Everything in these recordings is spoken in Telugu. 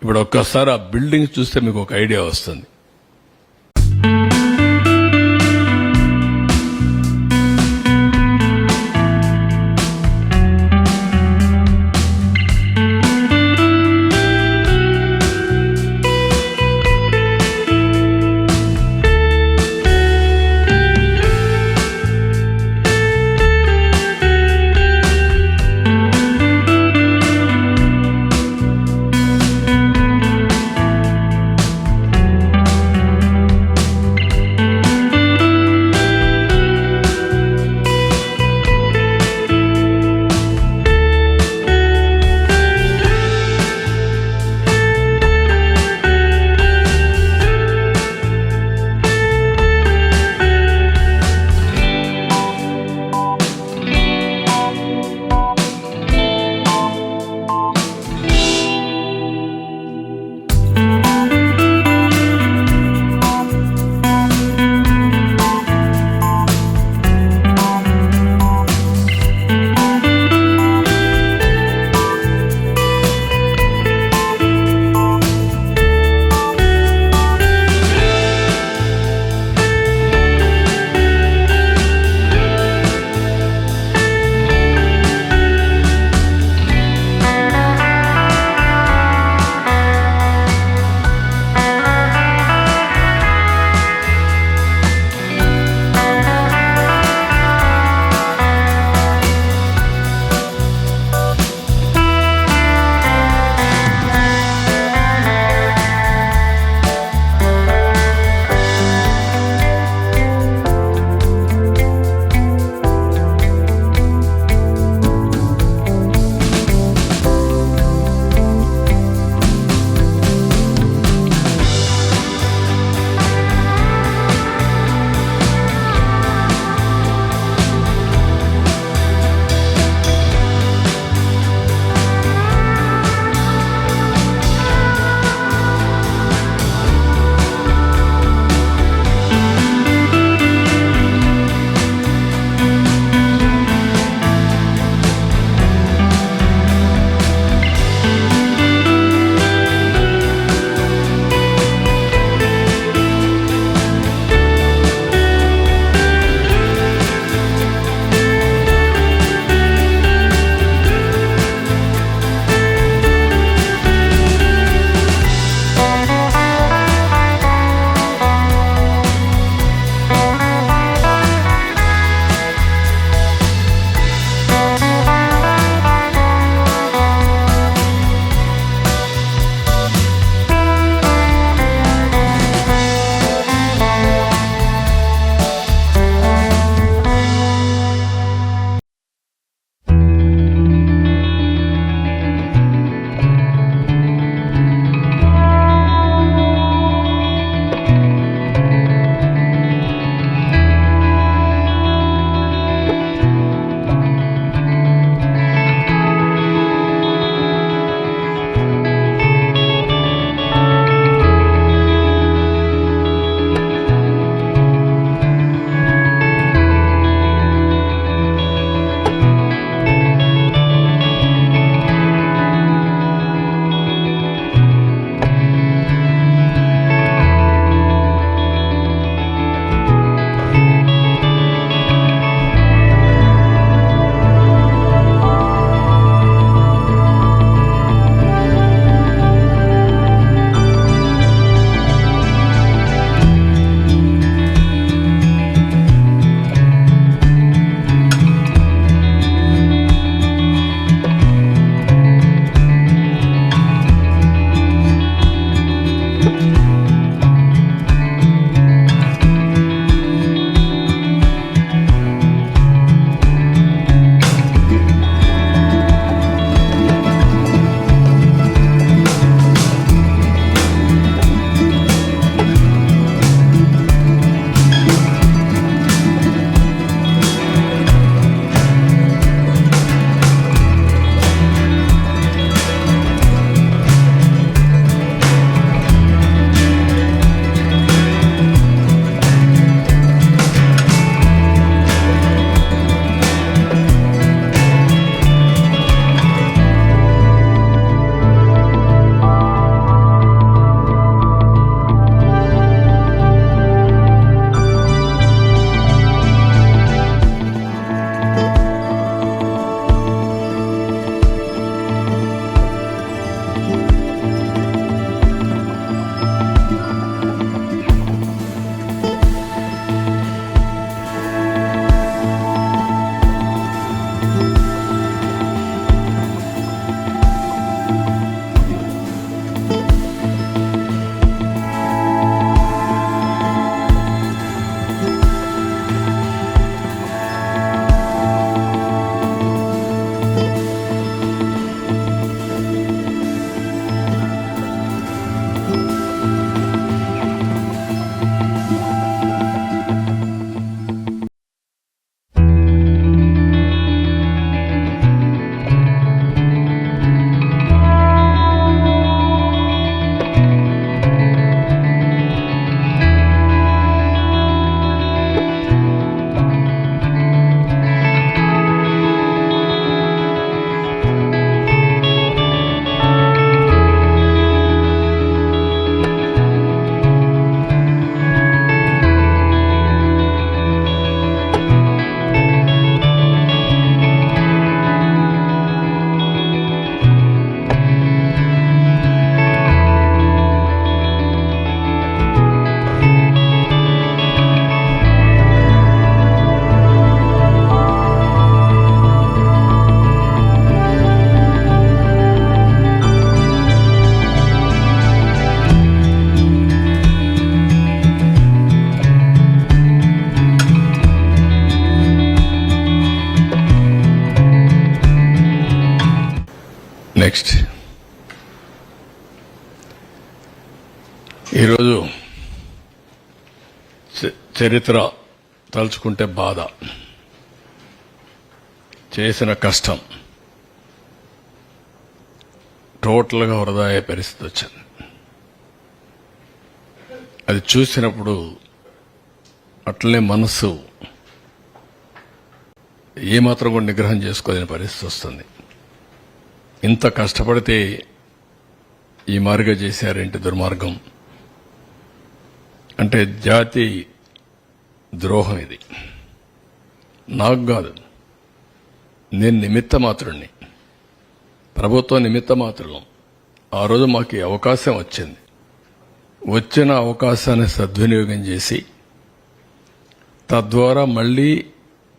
ఇప్పుడు ఒక్కసారి ఆ బిల్డింగ్ చూస్తే మీకు ఒక ఐడియా వస్తుంది. నెక్స్ట్ ఈరోజు చరిత్ర తలుచుకుంటే బాధ, చేసిన కష్టం టోటల్గా వృధా అయ్యే పరిస్థితి వచ్చింది. అది చూసినప్పుడు అట్లనే మనస్సు ఏమాత్రం కూడా నిగ్రహం చేసుకోలేని పరిస్థితి వస్తుంది. ఇంత కష్టపడితే ఈ మార్గం చేశారేంటి దుర్మార్గం అంటే జాతి ద్రోహం. ఇది నాకు కాదు, నేను నిమిత్త మాత్రుణ్ణి, ప్రభుత్వం నిమిత్త మాత్రం. ఆ రోజు మాకు ఈ అవకాశం వచ్చింది. వచ్చిన అవకాశాన్ని సద్వినియోగం చేసి తద్వారా మళ్లీ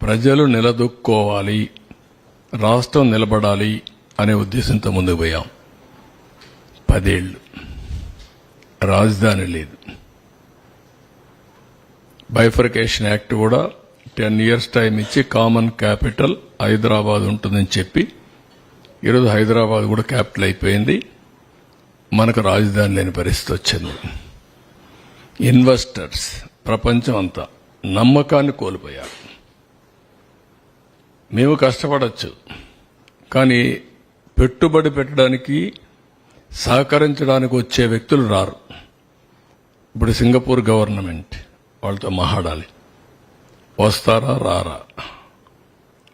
ప్రజలు నిలదొక్కోవాలి, రాష్ట్రం నిలబడాలి అనే ఉద్దేశంతో ముందుకు పోయాం. 10 ఏళ్లు రాజధాని లేదు. బైఫర్కేషన్ యాక్ట్ కూడా 10 years టైం ఇచ్చి కామన్ క్యాపిటల్ హైదరాబాద్ ఉంటుందని చెప్పి ఈరోజు హైదరాబాద్ కూడా క్యాపిటల్ అయిపోయింది. మనకు రాజధాని లేని పరిస్థితి వచ్చింది. ఇన్వెస్టర్స్ ప్రపంచం అంతా నమ్మకాన్ని కోల్పోయారు. మేము కష్టపడచ్చు, కానీ పెట్టుబడి పెట్టడానికి సహకరించడానికి వచ్చే వ్యక్తులు రారు. ఇప్పుడు సింగపూర్ గవర్నమెంట్ వాళ్ళతో మాట్లాడాలి, వస్తారా రారా?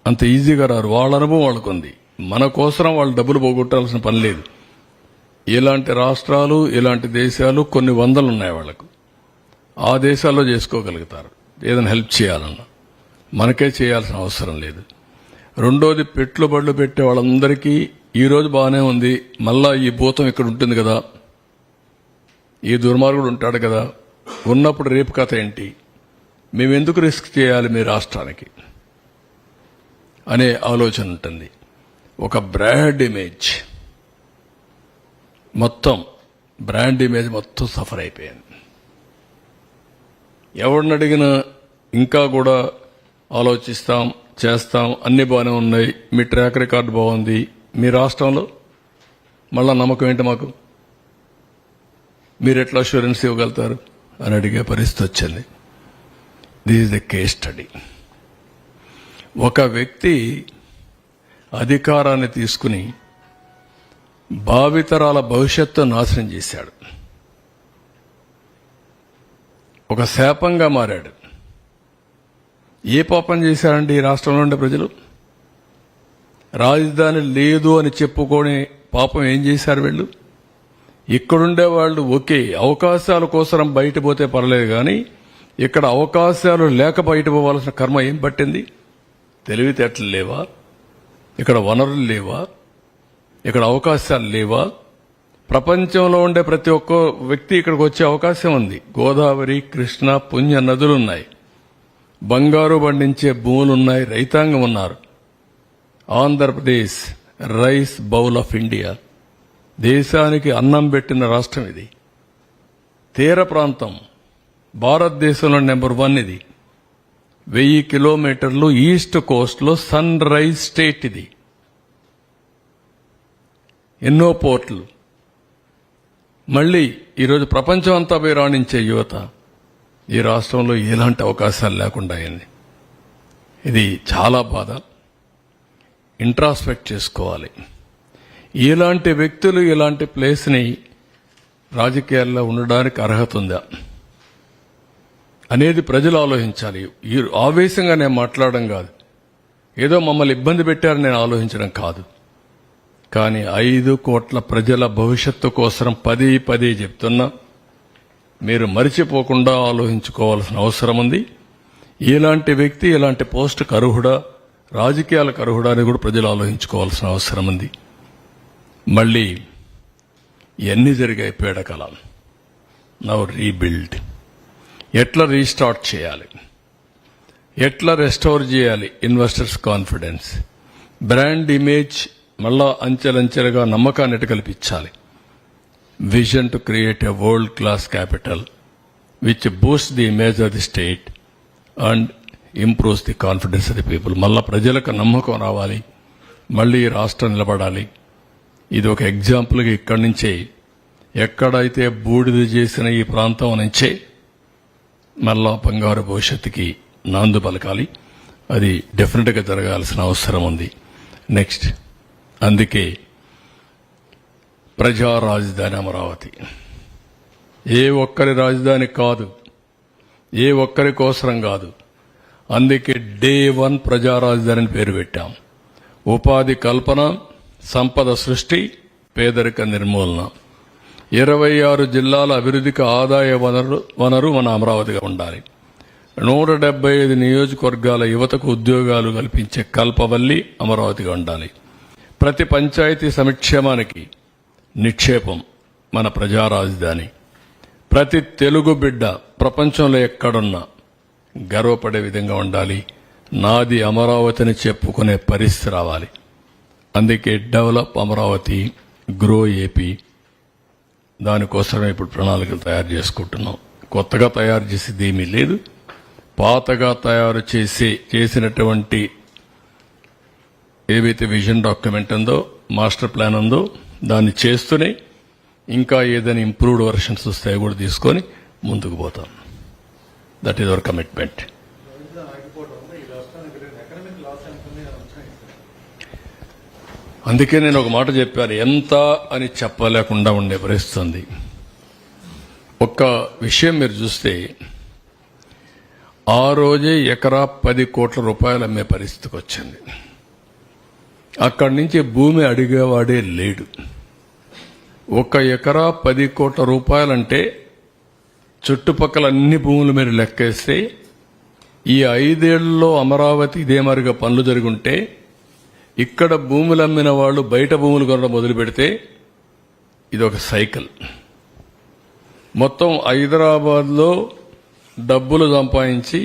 అంత ఈజీగా రారు. వాళ్ళ అనుభవం వాళ్ళకుంది. మన కోసం వాళ్ళు డబ్బులు పోగొట్టాల్సిన పని లేదు. ఇలాంటి రాష్ట్రాలు, ఇలాంటి దేశాలు కొన్ని వందలు ఉన్నాయి వాళ్లకు. ఆ దేశాల్లో చేసుకోగలుగుతారు ఏదైనా హెల్ప్ చేయాలన్నా. మనకే చేయాల్సిన అవసరం లేదు. రెండోది, పెట్టుబడులు పెట్టే వాళ్ళందరికీ ఈ రోజు బాగానే ఉంది, మళ్ళా ఈ భూతం ఇక్కడ ఉంటుంది కదా, ఈ దుర్మార్గుడు ఉంటాడు కదా, ఉన్నప్పుడు రేపు కథ ఏంటి, మేమెందుకు రిస్క్ చేయాలి మీ రాష్ట్రానికి అనే ఆలోచన ఉంటుంది. ఒక బ్రాండ్ ఇమేజ్ మొత్తం సఫర్ అయిపోయింది. ఎవరిని అడిగినా ఇంకా కూడా ఆలోచిస్తాం, చేస్తాం, అన్ని బాగానే ఉన్నాయి, మీ ట్రాక్ రికార్డు బాగుంది, మీ రాష్ట్రంలో మళ్ళా నమ్మకం ఏంటి మాకు, మీరు ఎట్లా అష్యూరెన్స్ ఇవ్వగలుగుతారు అని అడిగే పరిస్థితి వచ్చింది. This is the case study. ఒక వ్యక్తి అధికారాన్ని తీసుకుని భావితరాల భవిష్యత్తు నాశనం చేశాడు. ఒక శాపంగా మారాడు. ఏ పాపం చేశారండి ఈ రాష్ట్రంలో ఉండే ప్రజలు? రాజధాని లేదు అని చెప్పుకొని పాపం ఏం చేశారు వీళ్ళు? ఇక్కడుండే వాళ్ళు ఒకే అవకాశాల కోసం బయట పోతే పర్లేదు, కానీ ఇక్కడ అవకాశాలు లేక బయట పోవాల్సిన కర్మ ఏం పట్టింది? తెలివితేటలు లేవా? ఇక్కడ వనరులు లేవా? ఇక్కడ అవకాశాలు లేవా? ప్రపంచంలో ఉండే ప్రతి ఒక్క వ్యక్తి ఇక్కడికి వచ్చే అవకాశం ఉంది. గోదావరి, కృష్ణ, పుణ్య నదులున్నాయి, బంగారు పండించే భూములున్నాయి, రైతాంగం ఉన్నారు. Andhra Pradesh rice bowl of India, దేశానికి అన్నం పెట్టిన రాష్ట్రం ఇది. తీర ప్రాంతం భారతదేశంలో నెంబర్ 1 ఇది. 1000 కిలోమీటర్లు ఈస్ట్ కోస్ట్ లో సన్ రైజ్ స్టేట్ ఇది. ఎన్నో పోర్ట్లు. మళ్లీ ఈరోజు ప్రపంచం అంతా పోయి రాణించే యువత ఈ రాష్ట్రంలో ఎలాంటి అవకాశాలు లేకుండా అయింది. ఇది చాలా బాధ. ఇంట్రాస్పెక్ట్ చేసుకోవాలి. ఇలాంటి వ్యక్తులు ఇలాంటి ప్లేస్ని రాజకీయాల్లో ఉండడానికి అర్హత ఉందా అనేది ప్రజలు ఆలోచించాలి. ఈ ఆవేశంగా నేను మాట్లాడడం కాదు, ఏదో మమ్మల్ని ఇబ్బంది పెట్టారని నేను ఆలోచించడం కాదు. కానీ 5 కోట్ల ప్రజల భవిష్యత్తు కోసం పదే చెప్తున్నా, మీరు మరిచిపోకుండా ఆలోచించుకోవాల్సిన అవసరం ఉంది. ఇలాంటి వ్యక్తి ఇలాంటి పోస్టుకు అర్హుడా, రాజకీయాలకు అర్హుడా అని కూడా ప్రజలు ఆలోచించుకోవాల్సిన అవసరం ఉంది. మళ్ళీ ఎన్ని జరిగాయి పీడకలాలు. Now rebuild. ఎట్లా రీస్టార్ట్ చేయాలి, ఎట్లా రెస్టోర్ చేయాలి ఇన్వెస్టర్స్ కాన్ఫిడెన్స్, బ్రాండ్ ఇమేజ్ మళ్ళా అంచెలంచెలుగా నమ్మకాన్ని ఎట్లా కల్పించాలి. Vision to create a world class capital which Boost the image of the state and improves the confidence of the people. మళ్ళా ప్రజలకు నమ్మకం రావాలి, మళ్ళీ రాష్ట్రం నిలబడాలి. ఇది ఒక ఎగ్జాంపుల్గా ఇక్కడి నుంచే ఎక్కడైతే బూడిద చేసిన ఈ ప్రాంతం నుంచే మళ్ళా బంగారు భవిష్యత్తుకి నాందు పలకాలి. అది డెఫినెట్గా జరగాల్సిన అవసరం ఉంది. నెక్స్ట్, అందుకే ప్రజా రాజధాని అమరావతి ఏ ఒక్కరి రాజధాని కాదు, ఏ ఒక్కరి కోసరం కాదు. అందుకే డే 1 ప్రజా రాజధాని పేరు పెట్టాం. ఉపాధి కల్పన, సంపద సృష్టి, పేదరిక నిర్మూలన, 26 జిల్లాల అభివృద్ధికి ఆదాయ వనరు మన అమరావతిగా ఉండాలి. 175 నియోజకవర్గాల యువతకు ఉద్యోగాలు కల్పించే కల్పవల్లి అమరావతిగా ఉండాలి. ప్రతి పంచాయతీ సంక్షేమానికి నిక్షేపం మన ప్రజా రాజధాని. ప్రతి తెలుగు బిడ్డ ప్రపంచంలో ఎక్కడున్నా గర్వపడే విధంగా ఉండాలి. నాది అమరావతిని చెప్పుకునే పరిస్థితి రావాలి. అందుకే డెవలప్ అమరావతి, గ్రో ఏపీ, దానికోసమే ఇప్పుడు ప్రణాళికలు తయారు చేసుకుంటున్నాం. కొత్తగా తయారు చేసేది ఏమీ లేదు. పాతగా తయారు చేసినటువంటి ఏవైతే విజన్ డాక్యుమెంట్ ఉందో, మాస్టర్ ప్లాన్ ఉందో, దాన్ని చేస్తూనే ఇంకా ఏదైనా ఇంప్రూవ్డ్ వర్షన్స్ వస్తాయో కూడా తీసుకొని ముందుకు పోతాం. That is our commitment. అందుకే నేను ఒక మాట చెప్పాను, ఎంత అని చెప్పలేకుండా ఉండే పరిస్థితి. ఒక్క విషయం మీరు చూస్తే, ఆ రోజే ఎకరా 10 కోట్ల రూపాయలు అమ్మే పరిస్థితికి వచ్చింది. అక్కడి నుంచి భూమి అడిగేవాడే లేడు. ఒక ఎకరా 10 కోట్ల రూపాయలంటే చుట్టుపక్కల అన్ని భూములు మీరు లెక్కేస్తే ఈ 5 ఏళ్లలో అమరావతి ఇదే మరిగా పనులు జరుగుంటే ఇక్కడ భూములు అమ్మిన వాళ్ళు బయట భూములు కొనడం మొదలు పెడితే ఇది ఒక సైకిల్. మొత్తం హైదరాబాద్లో డబ్బులు సంపాదించి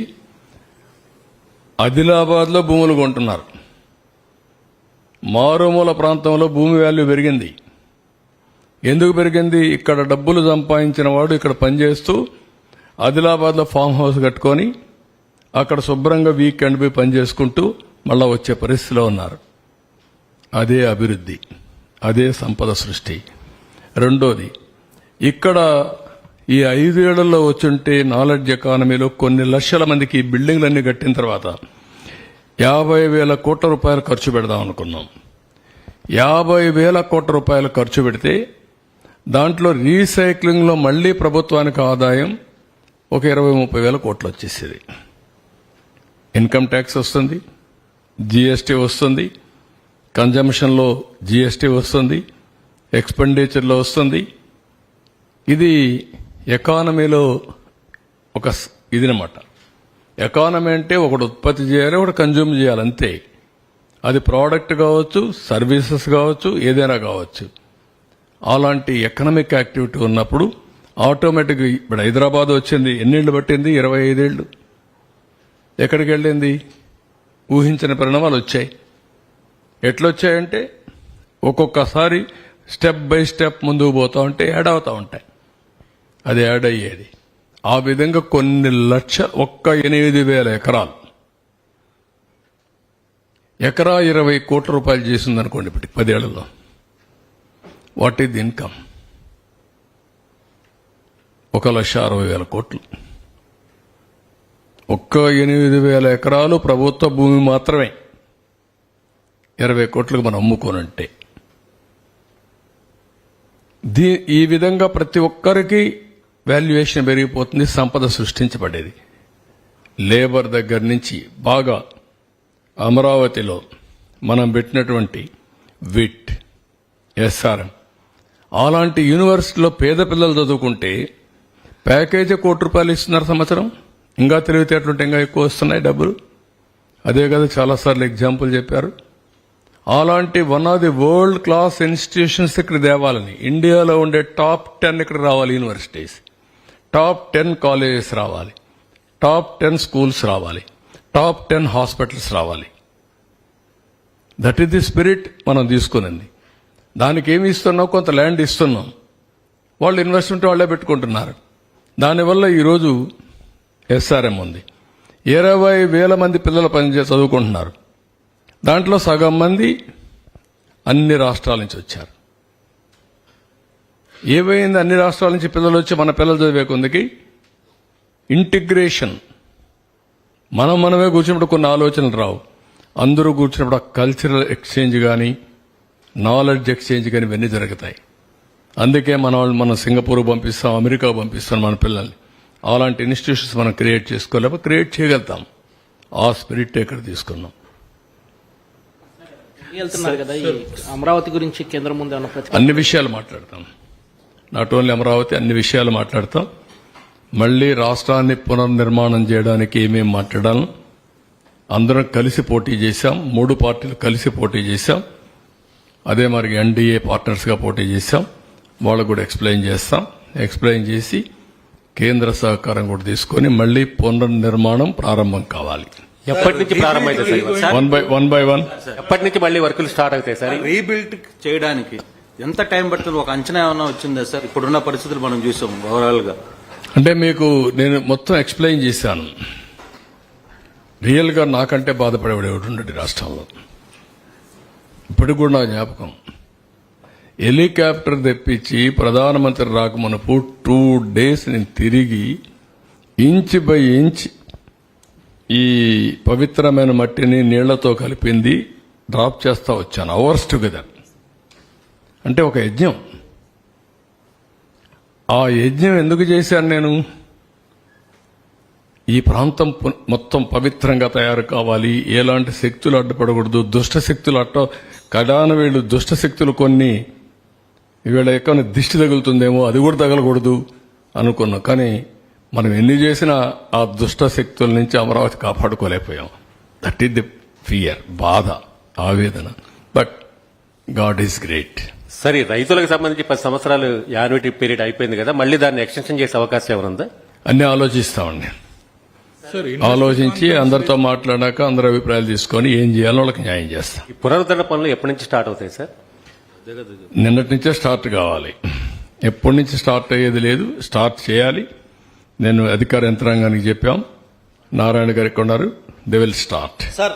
ఆదిలాబాద్లో భూములు కొంటున్నారు. మారుమూల ప్రాంతంలో భూమి వాల్యూ పెరిగింది. ఎందుకు పెరిగింది? ఇక్కడ డబ్బులు సంపాదించిన వాడు ఇక్కడ పనిచేస్తూ ఆదిలాబాద్లో ఫామ్ హౌస్ కట్టుకొని అక్కడ శుభ్రంగా వీకెండ్ పోయి పనిచేసుకుంటూ మళ్ళా వచ్చే పరిస్థితిలో ఉన్నారు. అదే అభివృద్ధి, అదే సంపద సృష్టి. రెండోది, ఇక్కడ ఈ 5 ఏళ్లలో వచ్చుంటే నాలెడ్జ్ ఎకానమీలో కొన్ని లక్షల మందికి ఈ బిల్డింగ్లన్నీ కట్టిన తర్వాత 50,000 కోట్ల రూపాయలు ఖర్చు పెడదాం అనుకున్నాం. 50,000 కోట్ల రూపాయలు ఖర్చు పెడితే దాంట్లో రీసైక్లింగ్లో మళ్లీ ప్రభుత్వానికి ఆదాయం ఒక 20-30 వేల కోట్లు వచ్చేసేది. ఇన్కమ్ ట్యాక్స్ వస్తుంది, జీఎస్టీ వస్తుంది, కన్జంప్షన్లో జీఎస్టీ వస్తుంది, ఎక్స్పెండిచర్లో వస్తుంది. ఇది ఎకానమీలో ఒక ఇదినమాట. ఎకానమీ అంటే ఒకటి ఉత్పత్తి చేయాలి, ఒకటి కన్జ్యూమ్ చేయాలి, అంతే. అది ప్రోడక్ట్ కావచ్చు, సర్వీసెస్ కావచ్చు, ఏదైనా కావచ్చు. అలాంటి ఎకనామిక్ యాక్టివిటీ ఉన్నప్పుడు ఆటోమేటిక్గా ఇప్పుడు హైదరాబాద్ వచ్చింది. ఎన్నేళ్లు పట్టింది? 25 ఏళ్లు. ఎక్కడికి వెళ్ళింది? ఊహించిన పరిణామాలు వచ్చాయి. ఎట్లొచ్చాయంటే ఒక్కొక్కసారి స్టెప్ బై స్టెప్ ముందుకు పోతా ఉంటే యాడ్ అవుతా ఉంటాయి. అది యాడ్ అయ్యేది. ఆ విధంగా కొన్ని ఒక్క 8,000 ఎకరాలు, ఎకరా 20 కోట్ల రూపాయలు చేసిందనుకోండి ఇప్పటికి 10 ఏళ్లలో. What is income? 1,60,000 కోట్లు. ఒక్క 8,000 ఎకరాలు ప్రభుత్వ భూమి మాత్రమే 20 కోట్లకు మనం అమ్ముకోనంటే. ఈ విధంగా ప్రతి ఒక్కరికి వాల్యుయేషన్ పెరిగిపోతుంది, సంపద సృష్టించబడేది. లేబర్ దగ్గర నుంచి బాగా అమరావతిలో మనం పెట్టినటువంటి విట్, ఎస్ఆర్ఎం అలాంటి యూనివర్సిటీలో పేద పిల్లలు చదువుకుంటే ప్యాకేజీ 1 కోటి రూపాయలు ఇస్తున్నారు సంవత్సరం. ఇంకా తెలివితేటలుంటే ఇంకా ఎక్కువ వస్తున్నాయి డబ్బులు. అదే కదా చాలాసార్లు ఎగ్జాంపుల్ చెప్పారు. అలాంటి one of the world class institutions ఇక్కడ తేవాలని, ఇండియాలో ఉండే టాప్ 10 ఇక్కడ రావాలి యూనివర్సిటీస్, టాప్ 10 కాలేజెస్ రావాలి, టాప్ 10 స్కూల్స్ రావాలి, టాప్ 10 హాస్పిటల్స్ రావాలి. దట్ ఈస్ ది స్పిరిట్ మనం తీసుకునింది. దానికి ఏమి ఇస్తున్నాం? కొంత ల్యాండ్ ఇస్తున్నాం, వాళ్ళు ఇన్వెస్ట్మెంట్ వాళ్ళే పెట్టుకుంటున్నారు. దానివల్ల ఈరోజు ఎస్ఆర్ఎం ఉంది. 20,000 మంది పిల్లలు చదువుకుంటున్నారు. దాంట్లో సగం మంది అన్ని రాష్ట్రాల నుంచి వచ్చారు. ఏమైంది? అన్ని రాష్ట్రాల నుంచి పిల్లలు వచ్చి మన పిల్లలు చదివే కొందికి ఇంటిగ్రేషన్. మనమే కూర్చున్నప్పుడు కొన్ని ఆలోచనలు రావు. అందరూ కూర్చున్నప్పుడు ఆ కల్చరల్ ఎక్స్చేంజ్ కానీ నాలెడ్జ్ ఎక్స్చేంజ్ కానీ ఇవన్నీ జరుగుతాయి. అందుకే మనం సింగపూర్ పంపిస్తాం, అమెరికా పంపిస్తాం మన పిల్లల్ని. అలాంటి ఇన్స్టిట్యూషన్స్ మనం క్రియేట్ చేసుకోలేకపోతే క్రియేట్ చేయగలుగుతాం. ఆ స్పిరిట్ ఇక్కడ తీసుకున్నాం. వెళ్తున్నారు కదా, ఈ అమరావతి గురించి కేంద్రం ముందు ఏమన్నా ప్రతిపాదన? అన్ని విషయాలు మాట్లాడతాం. నాట్ ఓన్లీ అమరావతి, అన్ని విషయాలు మాట్లాడతాం. మళ్లీ రాష్ట్రాన్ని పునర్నిర్మాణం చేయడానికి ఏమేమి మాట్లాడాలి, అందరం కలిసి పోటీ చేశాం. 3 పార్టీలు కలిసి పోటీ చేశాం. అదే మరి ఎన్డీఏ పార్ట్నర్స్ గా పోటీ చేశాం. వాళ్ళకు కూడా ఎక్స్ప్లెయిన్ చేస్తాం. ఎక్స్ప్లెయిన్ చేసి కేంద్ర సహకారం కూడా తీసుకొని మళ్లీ పునర్నిర్మాణం ప్రారంభం కావాలి. ఎప్పటి నుంచి ప్రారంభమైతే సార్? One by one. ఎప్పటి నుంచి మళ్ళీ వర్కులు స్టార్ట్ అవుతాయి సార్? రీబిల్డ్ చేయడానికి ఎంత టైం పడుతుంది? ఒక అంచనా ఏమైనా వచ్చిందా సార్? ఇప్పుడున్న పరిస్థితులు మనం చూసాం ఓవరాల్ గా. అంటే మీకు నేను మొత్తం ఎక్స్ప్లెయిన్ చేశాను. రియల్ గా నాకంటే బాధపడేవాడు ఎవడుండడు రాష్ట్రంలో. ఇప్పటికి కూడా నా జ్ఞాపకం, హెలికాప్టర్ తెప్పించి ప్రధానమంత్రి రాకమునపు 2 days నేను తిరిగి ఇంచ్ బై ఇంచ్ ఈ పవిత్రమైన మట్టిని నీళ్లతో కలిపింది డ్రాప్ చేస్తా వచ్చాను. Hours together. అంటే ఒక యజ్ఞం. ఆ యజ్ఞం ఎందుకు చేశాను నేను? ఈ ప్రాంతం మొత్తం పవిత్రంగా తయారు కావాలి, ఎలాంటి శక్తులు అడ్డుపడకూడదు, దుష్ట శక్తులు కడాన వీళ్ళు దుష్ట శక్తులు కొన్ని వీళ్ళ ఎక్కడ దిష్టి తగులుతుందేమో, అది కూడా తగలకూడదు అనుకున్నాం. కానీ మనం ఎన్ని చేసినా ఆ దుష్ట శక్తుల నుంచి అమరావతి కాపాడుకోలేకపోయాం. దట్ ఈస్ ది ఫియర్, బాధ, ఆవేదన. But God is great. సరే, రైతులకు సంబంధించి 10 సంవత్సరాలు యాన్యుటీ పీరియడ్ అయిపోయింది కదా, మళ్ళీ దాన్ని ఎక్స్టెన్షన్ చేసే అవకాశం ఏమైనా? అన్ని ఆలోచిస్తామండి. ఆలోచించి అందరితో మాట్లాడాక అందరి అభిప్రాయాలు తీసుకొని ఏం చేయాలో వాళ్ళకి న్యాయం చేస్తాం. ఈ పునరుద్ధరణ పనులు ఎప్పటి నుంచి స్టార్ట్ అవుతాయి సార్? నిన్నటి నుంచే స్టార్ట్ కావాలి. ఎప్పటి నుంచి స్టార్ట్ అయ్యేది లేదు, స్టార్ట్ చేయాలి. నేను అధికార యంత్రాంగానికి చెప్పాం, నారాయణ గారికి ఉన్నారు, దే విల్ స్టార్ట్. సార్